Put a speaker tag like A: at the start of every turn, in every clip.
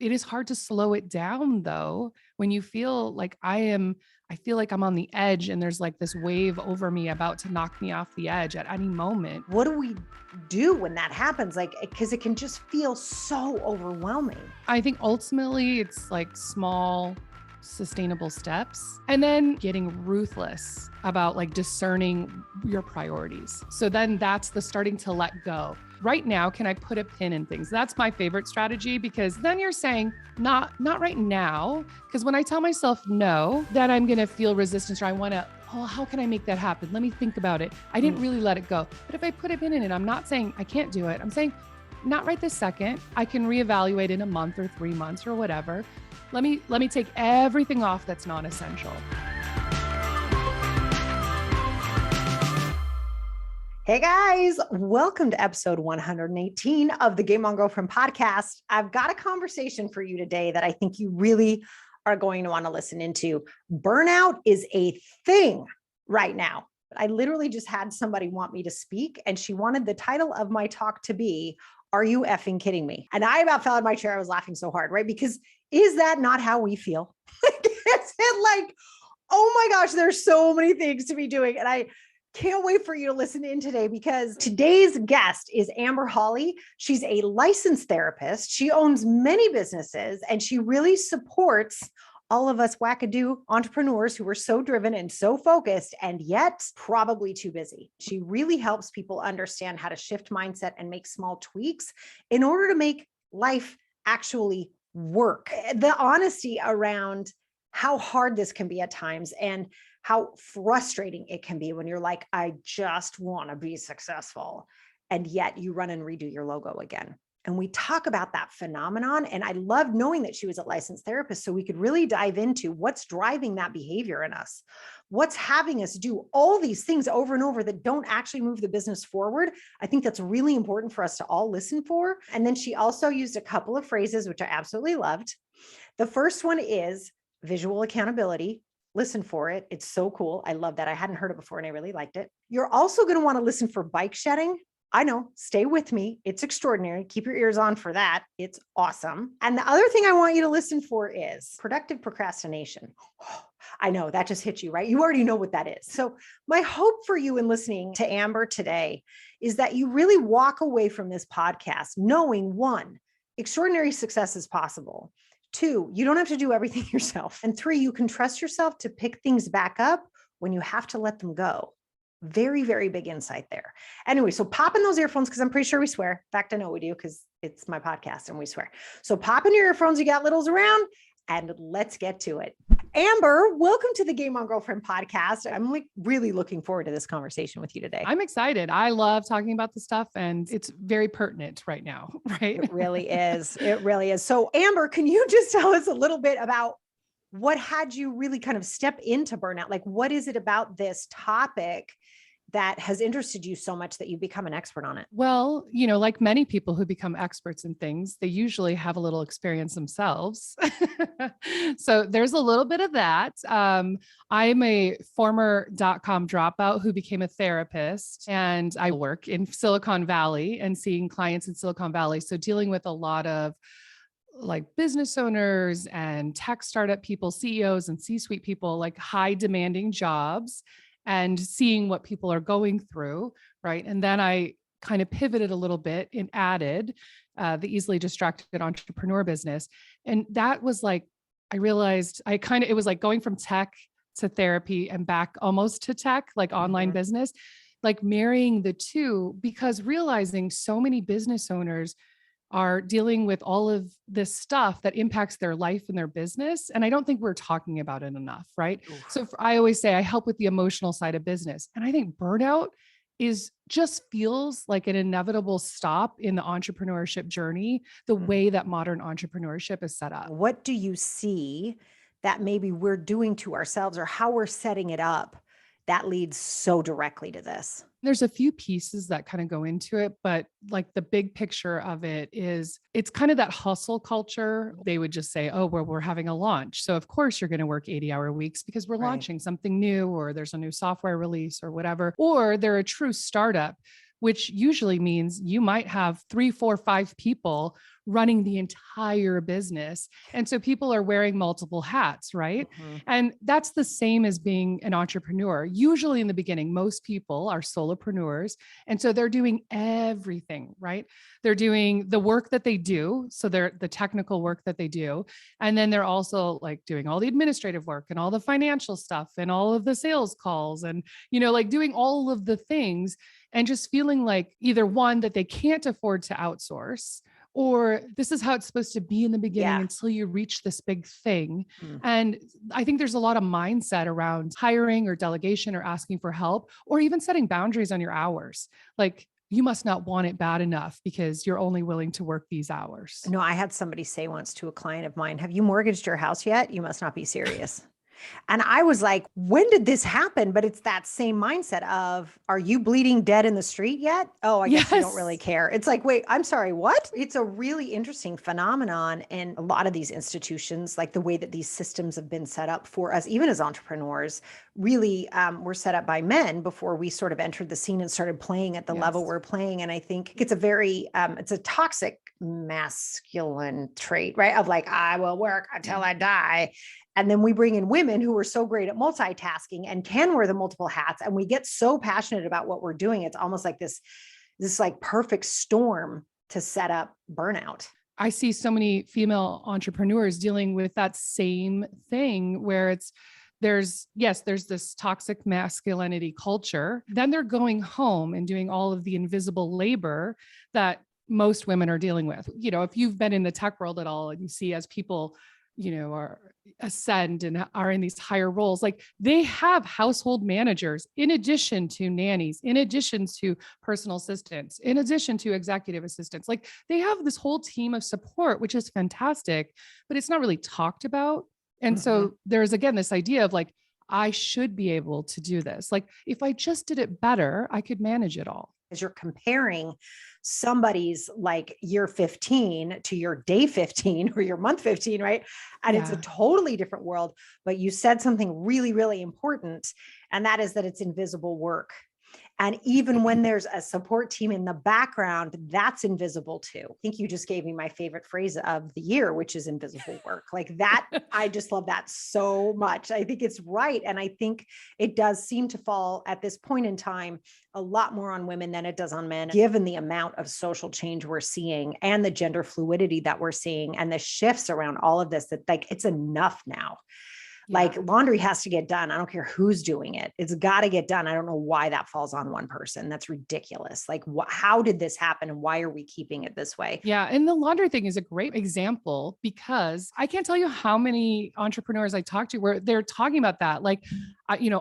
A: It is hard to slow it down though, when you feel like I feel like I'm on the edge and there's like this wave over me about to knock me off the edge at any moment.
B: What do we do when that happens? Like, because it can just feel so overwhelming.
A: I think ultimately it's like small, sustainable steps and then getting ruthless about like discerning your priorities. So then that's the starting to let go. Right now, can I put a pin in things? That's my favorite strategy, because then you're saying not right now. Because when I tell myself no, then I'm going to feel resistance, or I want to, oh, how can I make that happen? Let me think about it. I didn't really let it go. But if I put a pin in it, I'm not saying I can't do it. I'm saying not right this second. I can reevaluate in a month or 3 months or whatever. Let me take everything off that's non-essential.
B: Hey guys, welcome to episode 118 of the Game On Girlfriend podcast. I've got a conversation for you today that I think you really are going to want to listen into. Burnout is a thing right now. I literally just had somebody want me to speak, and she wanted the title of my talk to be, "Are you effing kidding me?" And I about fell out of my chair. I was laughing so hard, right? Because is that not how we feel? Is it like, oh my gosh, there's so many things to be doing. And I can't wait for you to listen in today, because today's guest is Amber Hawley. She's a licensed therapist. She owns many businesses, and she really supports all of us wackadoo entrepreneurs who are so driven and so focused and yet probably too busy. She really helps people understand how to shift mindset and make small tweaks in order to make life actually work. The honesty around how hard this can be at times and how frustrating it can be when you're like, I just want to be successful, and yet you run and redo your logo again. And we talk about that phenomenon. And I loved knowing that she was a licensed therapist, so we could really dive into what's driving that behavior in us, what's having us do all these things over and over that don't actually move the business forward. I think that's really important for us to all listen for. And then she also used a couple of phrases, which I absolutely loved. The first one is visual accountability. Listen for it. It's so cool. I love that. I hadn't heard it before and I really liked it. You're also going to want to listen for bike shedding. I know, stay with me. It's extraordinary. Keep your ears on for that. It's awesome. And the other thing I want you to listen for is productive procrastination. I know that just hit you, right? You already know what that is. So my hope for you in listening to Amber today is that you really walk away from this podcast knowing, one, extraordinary success is possible. 2, you don't have to do everything yourself. And 3, you can trust yourself to pick things back up when you have to let them go. Very, very big insight there. Anyway, so pop in those earphones, because I'm pretty sure we swear. In fact, I know we do, because it's my podcast and we swear. So pop in your earphones, you got littles around, and let's get to it. Amber, welcome to the Game On Girlfriend podcast. I'm like really looking forward to this conversation with you today.
A: I'm excited. I love talking about this stuff, and it's very pertinent right now, right?
B: It really is. It really is. So Amber, can you just tell us a little bit about what had you really kind of step into burnout? Like, what is it about this topic that has interested you so much that you've become an expert on it?
A: Well, like many people who become experts in things, they usually have a little experience themselves. So there's a little bit of that. I'm a former .com dropout who became a therapist, and I work in Silicon Valley and seeing clients in Silicon Valley. So dealing with a lot of like business owners and tech startup people, CEOs and C-suite people, like high demanding jobs, and seeing what people are going through, right? And then I kind of pivoted a little bit and added the easily distracted entrepreneur business. And that was like, I realized it was like going from tech to therapy and back almost to tech, like online business, like marrying the two, because realizing so many business owners are dealing with all of this stuff that impacts their life and their business. And I don't think we're talking about it enough, right? Oof. So I always say I help with the emotional side of business. And I think burnout just feels like an inevitable stop in the entrepreneurship journey, the way that modern entrepreneurship is set up.
B: What do you see that maybe we're doing to ourselves, or how we're setting it up, that leads so directly to this?
A: There's a few pieces that kind of go into it, but like the big picture of it is it's kind of that hustle culture. They would just say, oh, well, we're having a launch. So of course you're going to work 80-hour weeks because we're launching something new, or there's a new software release or whatever, or they're a true startup which usually means you might have 3, 4, 5 people running the entire business. And so people are wearing multiple hats, right? And that's the same as being an entrepreneur. Usually in the beginning, most people are solopreneurs. And so they're doing everything, right? They're doing the work that they do. So they're the technical work that they do. And then they're also like doing all the administrative work and all the financial stuff and all of the sales calls and, like doing all of the things and just feeling like either one, that they can't afford to outsource, or this is how it's supposed to be in the beginning until you reach this big thing. And I think there's a lot of mindset around hiring or delegation or asking for help, or even setting boundaries on your hours. Like, you must not want it bad enough because you're only willing to work these hours.
B: No, I had somebody say once to a client of mine, "Have you mortgaged your house yet? You must not be serious." And I was like, when did this happen? But it's that same mindset of, are you bleeding dead in the street yet? Oh, I guess you don't really care. It's like, wait, I'm sorry, what? It's a really interesting phenomenon in a lot of these institutions, like the way that these systems have been set up for us, even as entrepreneurs, really were set up by men before we sort of entered the scene and started playing at the level we're playing. And I think it's a very, it's a toxic masculine trait, right? Of like, I will work until I die. And then we bring in women who are so great at multitasking and can wear the multiple hats. And we get so passionate about what we're doing. It's almost like this like perfect storm to set up burnout.
A: I see so many female entrepreneurs dealing with that same thing where there's this toxic masculinity culture. Then they're going home and doing all of the invisible labor that most women are dealing with. If you've been in the tech world at all and you see as people are ascend and are in these higher roles, like they have household managers in addition to nannies, in addition to personal assistants, in addition to executive assistants. Like they have this whole team of support, which is fantastic, but it's not really talked about. And so there's, again, this idea of like, I should be able to do this. Like if I just did it better, I could manage it all.
B: As you're comparing somebody's like year 15 to your day 15 or your month 15, right? And it's a totally different world. But you said something really, really important, and that is that it's invisible work. And even when there's a support team in the background, that's invisible too. I think you just gave me my favorite phrase of the year, which is invisible work. Like that, I just love that so much. I think it's right. And I think it does seem to fall at this point in time a lot more on women than it does on men, given the amount of social change we're seeing and the gender fluidity that we're seeing and the shifts around all of this, that like, it's enough now. Like laundry has to get done. I don't care who's doing it. It's got to get done. I don't know why that falls on one person. That's ridiculous. Like, how did this happen? And why are we keeping it this way?
A: Yeah. And the laundry thing is a great example because I can't tell you how many entrepreneurs I talk to where they're talking about that. Like,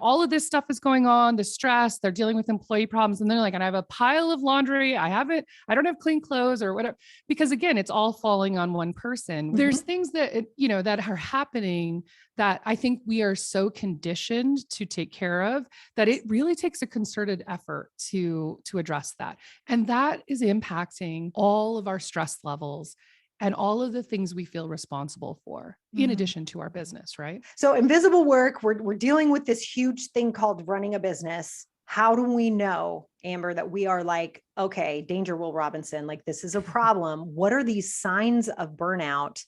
A: all of this stuff is going on, the stress, they're dealing with employee problems. And they're like, and I have a pile of laundry. I don't have clean clothes or whatever, because again, it's all falling on one person. There's things that, that are happening that I think we are so conditioned to take care of that it really takes a concerted effort to address that. And that is impacting all of our stress levels and all of the things we feel responsible for, in addition to our business, right?
B: So invisible work, we're dealing with this huge thing called running a business. How do we know, Amber, that we are like, okay, danger, Will Robinson, like this is a problem. What are these signs of burnout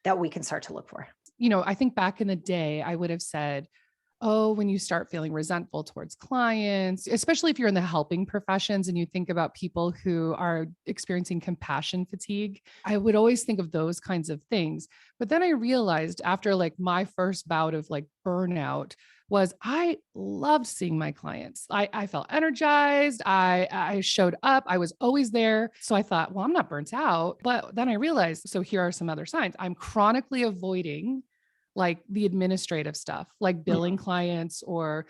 B: that we can start to look for?
A: I think back in the day, I would have said, oh, when you start feeling resentful towards clients, especially if you're in the helping professions and you think about people who are experiencing compassion fatigue, I would always think of those kinds of things. But then I realized after like my first bout of like burnout was I loved seeing my clients. I felt energized. I showed up. I was always there. So I thought, well, I'm not burnt out. But then I realized, so here are some other signs. I'm chronically avoiding like the administrative stuff, like billing clients or,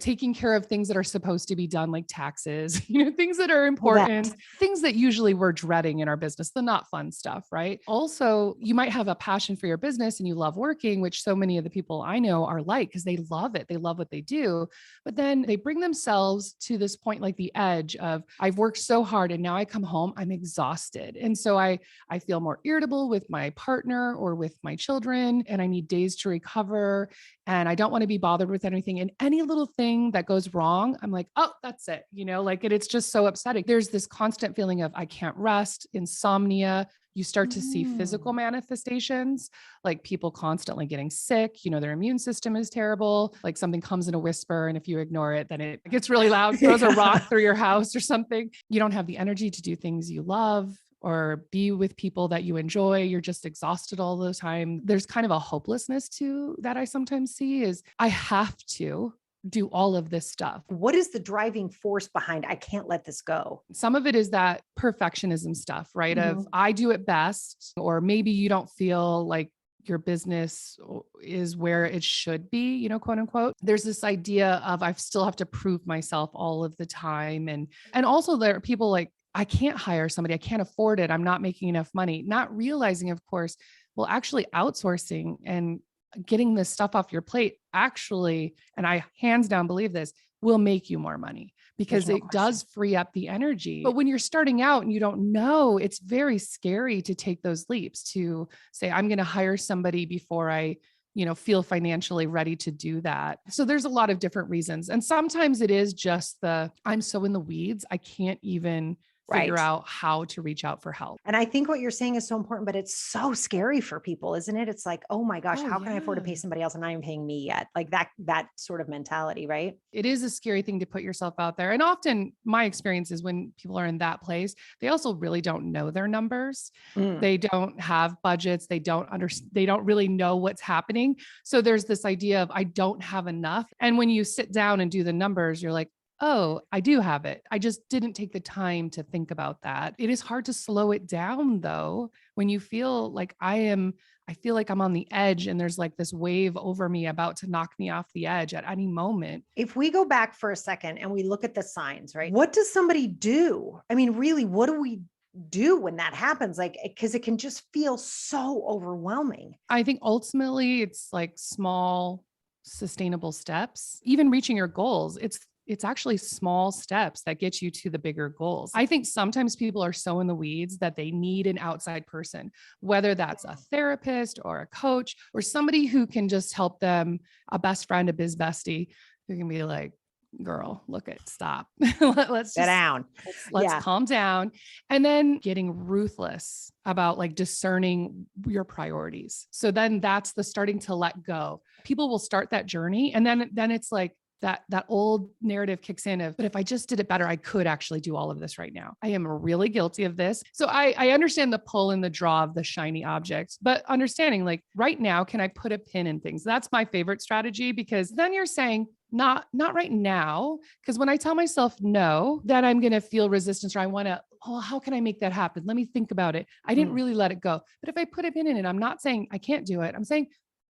A: taking care of things that are supposed to be done, like taxes, things that are important, things that usually we're dreading in our business, the not fun stuff, right? Also, you might have a passion for your business and you love working, which so many of the people I know are like, because they love it. They love what they do. But then they bring themselves to this point, like the edge of, I've worked so hard and now I come home, I'm exhausted. And so I feel more irritable with my partner or with my children, and I need days to recover and I don't want to be bothered with anything. And any little thing that goes wrong, I'm like, oh, that's it. And it's just so upsetting. There's this constant feeling of I can't rest, insomnia. You start to see physical manifestations, like people constantly getting sick, their immune system is terrible. Like something comes in a whisper, and if you ignore it, then it gets really loud, throws a rock through your house or something. You don't have the energy to do things you love or be with people that you enjoy. You're just exhausted all the time. There's kind of a hopelessness too that I sometimes see is I have to do all of this stuff.
B: What is the driving force behind I can't let this go?
A: Some of it is that perfectionism stuff, right? Of I do it best, or maybe you don't feel like your business is where it should be, quote unquote. There's this idea of I still have to prove myself all of the time. And also there are people like, I can't hire somebody. I can't afford it. I'm not making enough money. Not realizing, of course, well, actually outsourcing and getting this stuff off your plate actually, and I hands down believe this, will make you more money because it does free up the energy. But when you're starting out and you don't know, it's very scary to take those leaps to say, I'm going to hire somebody before I feel financially ready to do that. So there's a lot of different reasons. And sometimes it is just I'm so in the weeds, I can't even figure out how to reach out for help.
B: And I think what you're saying is so important, but it's so scary for people, isn't it? It's like, oh my gosh, how can I afford to pay somebody else? I'm not even paying me yet. Like that sort of mentality, right?
A: It is a scary thing to put yourself out there. And often my experience is when people are in that place, they also really don't know their numbers. They don't have budgets. They don't really know what's happening. So there's this idea of I don't have enough. And when you sit down and do the numbers, you're like, oh, I do have it. I just didn't take the time to think about that. It is hard to slow it down though, when you feel like I feel like I'm on the edge and there's like this wave over me about to knock me off the edge at any moment.
B: If we go back for a second and we look at the signs, right? What does somebody do? I mean, really, what do we do when that happens? Like, because it can just feel so overwhelming.
A: I think ultimately it's like small, sustainable steps. Even reaching your goals, it's actually small steps that get you to the bigger goals. I think sometimes people are so in the weeds that they need an outside person, whether that's a therapist or a coach or somebody who can just help them, a best friend, a biz bestie, who can be like, girl, stop. Let's
B: sit down.
A: Let's calm down. And then getting ruthless about like discerning your priorities. So then that's the starting to let go. People will start that journey. And then it's like, that old narrative kicks in of, but if I just did it better, I could actually do all of this right now. I am really guilty of this. So I understand the pull and the draw of the shiny objects, but understanding like right now, can I put a pin in things? That's my favorite strategy, because then you're saying, not right now. Because when I tell myself no, then I'm going to feel resistance, or I want to, how can I make that happen? Let me think about it. I didn't really let it go. But if I put a pin in it, I'm not saying I can't do it. I'm saying,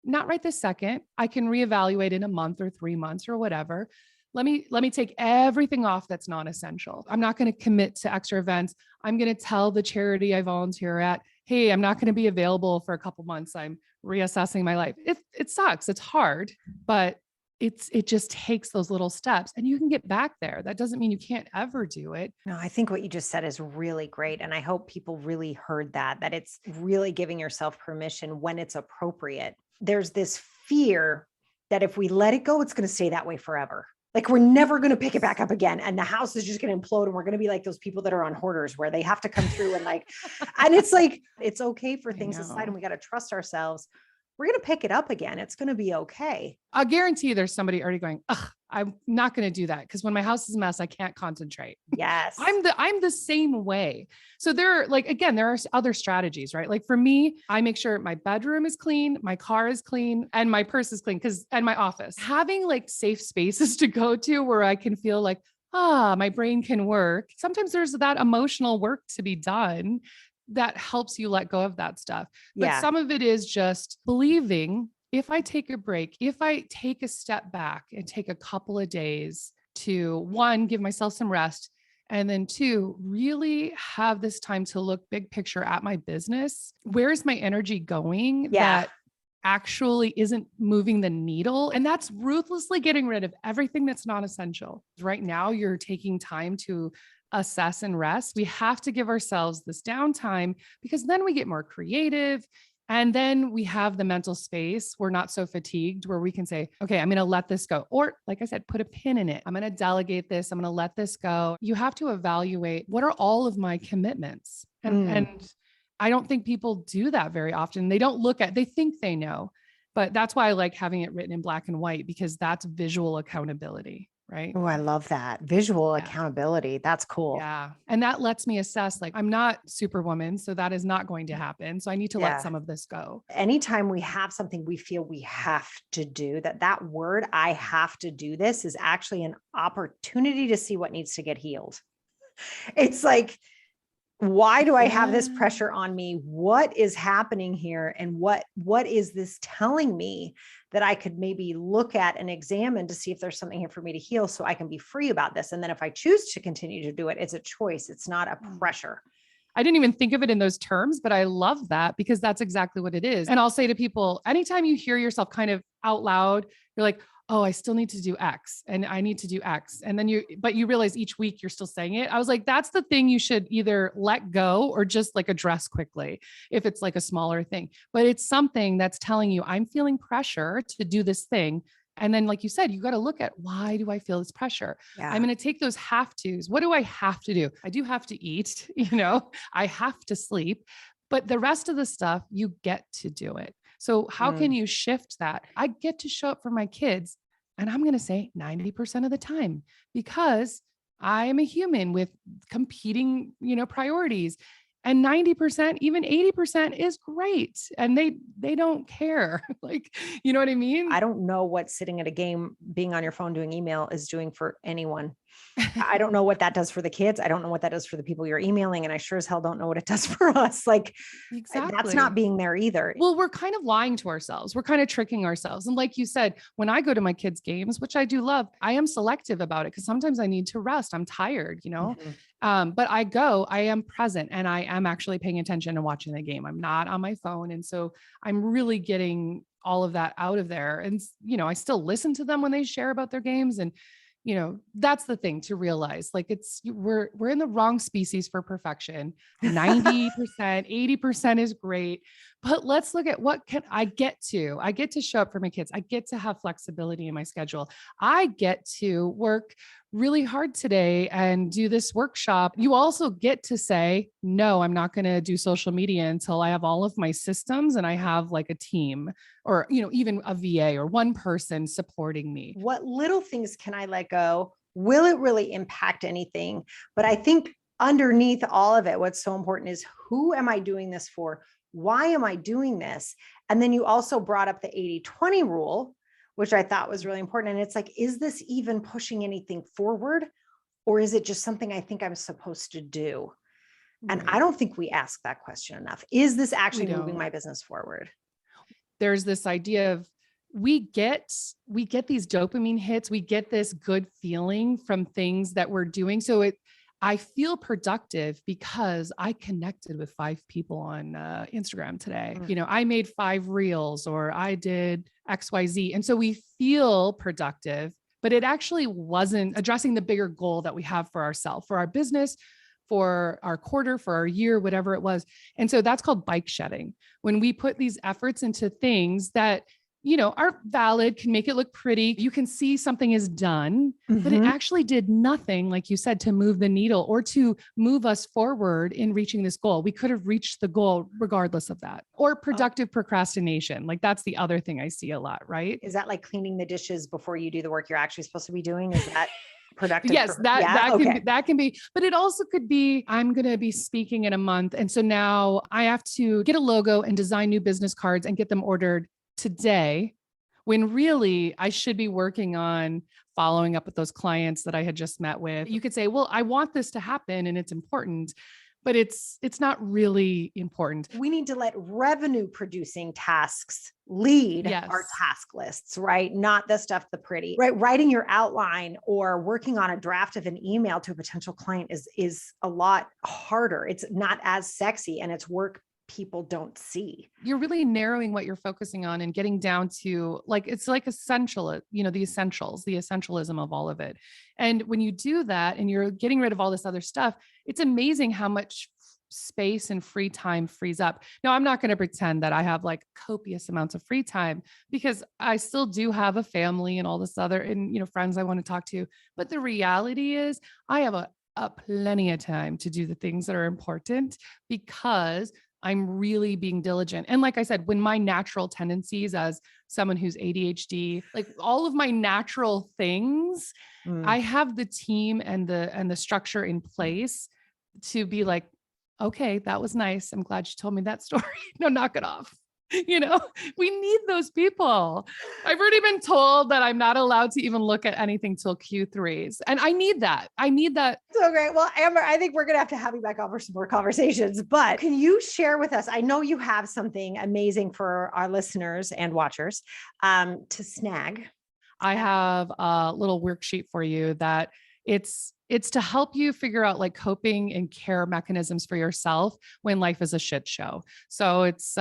A: not right this second. I can reevaluate in a month or 3 months or whatever. Let me take everything off that's non-essential. I'm not going to commit to extra events. I'm going to tell the charity I volunteer at, hey, I'm not going to be available for a couple months. I'm reassessing my life. It sucks. It's hard, but it just takes those little steps and you can get back there. That doesn't mean you can't ever do it.
B: No, I think what you just said is really great. And I hope people really heard that it's really giving yourself permission when it's appropriate. There's this fear that if we let it go, it's going to stay that way forever. Like we're never going to pick it back up again. And the house is just going to implode. And we're going to be like those people that are on hoarders where they have to come through and like, and it's like, it's okay for things to slide and we got to trust ourselves. We're going to pick it up again. It's going to be okay.
A: I'll guarantee there's somebody already going, I'm not going to do that. Because when my house is a mess, I can't concentrate.
B: Yes.
A: I'm the same way. So there are other strategies, right? Like for me, I make sure my bedroom is clean, my car is clean, and my purse is clean, and my office. Having like safe spaces to go to where I can feel like, my brain can work. Sometimes there's that emotional work to be done that helps you let go of that stuff. But some of it is just believing, if I take a break, if I take a step back and take a couple of days to, one, give myself some rest, and then two, really have this time to look big picture at my business. Where's my energy going that actually isn't moving the needle? And that's ruthlessly getting rid of everything that's non-essential. Right now, you're taking time to assess and rest. We have to give ourselves this downtime because then we get more creative And then we have the mental space. We're not so fatigued where we can say, okay, I'm going to let this go. Or like I said, put a pin in it. I'm going to delegate this. I'm going to let this go. You have to evaluate, what are all of my commitments? And I don't think people do that very often. They don't they think they know, but that's why I like having it written in black and white, because that's visual accountability, right?
B: Oh, I love that. Visual
A: Yeah.
B: accountability. That's cool.
A: Yeah. And that lets me assess, like, I'm not superwoman, so that is not going to happen. So I need to let some of this go.
B: Anytime we have something we feel we have to do, that word, I have to do this, is actually an opportunity to see what needs to get healed. It's like, why do I have this pressure on me? What is happening here? And what is this telling me that I could maybe look at and examine to see if there's something here for me to heal, so I can be free about this. And then if I choose to continue to do it, it's a choice. It's not a pressure.
A: I didn't even think of it in those terms, but I love that, because that's exactly what it is. And I'll say to people, anytime you hear yourself kind of out loud, you're like, oh, I still need to do X and I need to do X. And then but you realize each week you're still saying it. I was like, that's the thing you should either let go or just like address quickly, if it's like a smaller thing. But it's something that's telling you, I'm feeling pressure to do this thing. And then, like you said, you got to look at, why do I feel this pressure?
B: Yeah.
A: I'm going to take those have tos. What do I have to do? I do have to eat, I have to sleep, but the rest of the stuff, you get to do it. So how can you shift that? I get to show up for my kids, and I'm going to say 90% of the time, because I am a human with competing, priorities. And 90%, even 80% is great. And they don't care. Like, you know what I mean?
B: I don't know what sitting at a game, being on your phone doing email is doing for anyone. I don't know what that does for the kids. I don't know what that does for the people you're emailing. And I sure as hell don't know what it does for us. Like,
A: exactly.
B: That's not being there either.
A: Well, we're kind of lying to ourselves. We're kind of tricking ourselves. And like you said, when I go to my kids' games, which I do love, I am selective about it, because sometimes I need to rest. I'm tired, but I am present, and I am actually paying attention and watching the game. I'm not on my phone. And so I'm really getting all of that out of there. And, I still listen to them when they share about their games. And, that's the thing to realize, like, we're in the wrong species for perfection. 90%, 80% is great, but let's look at, what can I get to? I get to show up for my kids. I get to have flexibility in my schedule. I get to work really hard today and do this workshop. You also get to say, no, I'm not going to do social media until I have all of my systems and I have like a team, or, even a VA or one person supporting me.
B: What little things can I let go? Will it really impact anything? But I think underneath all of it, what's so important is, who am I doing this for? Why am I doing this? And then you also brought up the 80-20 rule, which I thought was really important. And it's like, is this even pushing anything forward? Or is it just something I think I'm supposed to do? And I don't think we ask that question enough. Is this actually moving my business forward?
A: There's this idea of, we get these dopamine hits. We get this good feeling from things that we're doing. So I feel productive because I connected with 5 people on Instagram today. I made 5 reels, or I did XYZ. And so we feel productive, but it actually wasn't addressing the bigger goal that we have for ourselves, for our business, for our quarter, for our year, whatever it was. And so that's called bike shedding. When we put these efforts into things that, are valid, can make it look pretty. You can see something is done, but it actually did nothing, like you said, to move the needle or to move us forward in reaching this goal. We could have reached the goal regardless of that. Or productive procrastination. Like, that's the other thing I see a lot, right?
B: Is that like cleaning the dishes before you do the work you're actually supposed to be doing? Is that productive?
A: Yes, that can be, but it also could be, I'm going to be speaking in a month. And so now I have to get a logo and design new business cards and get them ordered today, when really I should be working on following up with those clients that I had just met with. You could say, well, I want this to happen and it's important, but it's not really important.
B: We need to let revenue producing tasks lead our task lists, right? Not the stuff, the pretty, right? Writing your outline or working on a draft of an email to a potential client is a lot harder. It's not as sexy, and it's work people don't see.
A: You're really narrowing what you're focusing on and getting down to, like, it's like essential, the essentials, the essentialism of all of it. And when you do that and you're getting rid of all this other stuff, it's amazing how much space and free time frees up. Now, I'm not going to pretend that I have like copious amounts of free time because I still do have a family and all this other, and, friends I want to talk to. But the reality is I have a plenty of time to do the things that are important because I'm really being diligent. And like I said, when my natural tendencies as someone who's ADHD, like all of my natural things, I have the team and the structure in place to be like, okay, that was nice. I'm glad you told me that story. No, knock it off. We need those people. I've already been told that I'm not allowed to even look at anything till Q3s. And I need that.
B: So great. Well, Amber, I think we're going to have you back on for some more conversations, but can you share with us? I know you have something amazing for our listeners and watchers to snag.
A: I have a little worksheet for you that it's to help you figure out like coping and care mechanisms for yourself when life is a shit show. So it's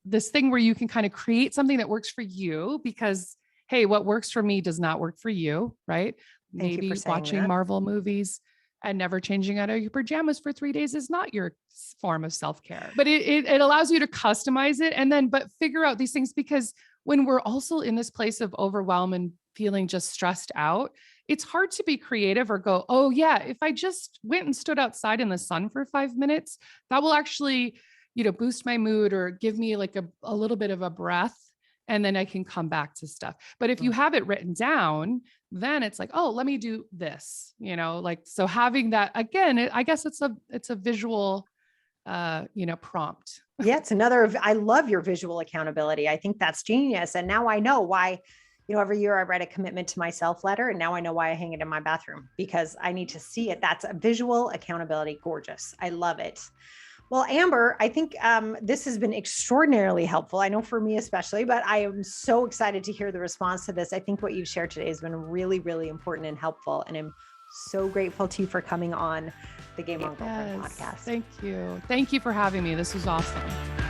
A: this thing where you can kind of create something that works for you because, hey, what works for me does not work for you, right? Maybe watching Marvel movies and never changing out of your pajamas for 3 days is not your form of self-care, but it allows you to customize it but figure out these things, because when we're also in this place of overwhelm and feeling just stressed out, it's hard to be creative or go, oh yeah, if I just went and stood outside in the sun for 5 minutes, that will actually, boost my mood or give me like a little bit of a breath. And then I can come back to stuff. But if you have it written down, then it's like, oh, let me do this, so having that again, I guess it's a visual, prompt.
B: Yeah. I love your visual accountability. I think that's genius. And now I know why, every year I write a commitment to myself letter, and now I know why I hang it in my bathroom, because I need to see it. That's a visual accountability. Gorgeous. I love it. Well, Amber, I think this has been extraordinarily helpful. I know for me especially, but I am so excited to hear the response to this. I think what you've shared today has been really, really important and helpful. And I'm so grateful to you for coming on the Game On Girlfriend podcast.
A: Thank you. Thank you for having me. This was awesome.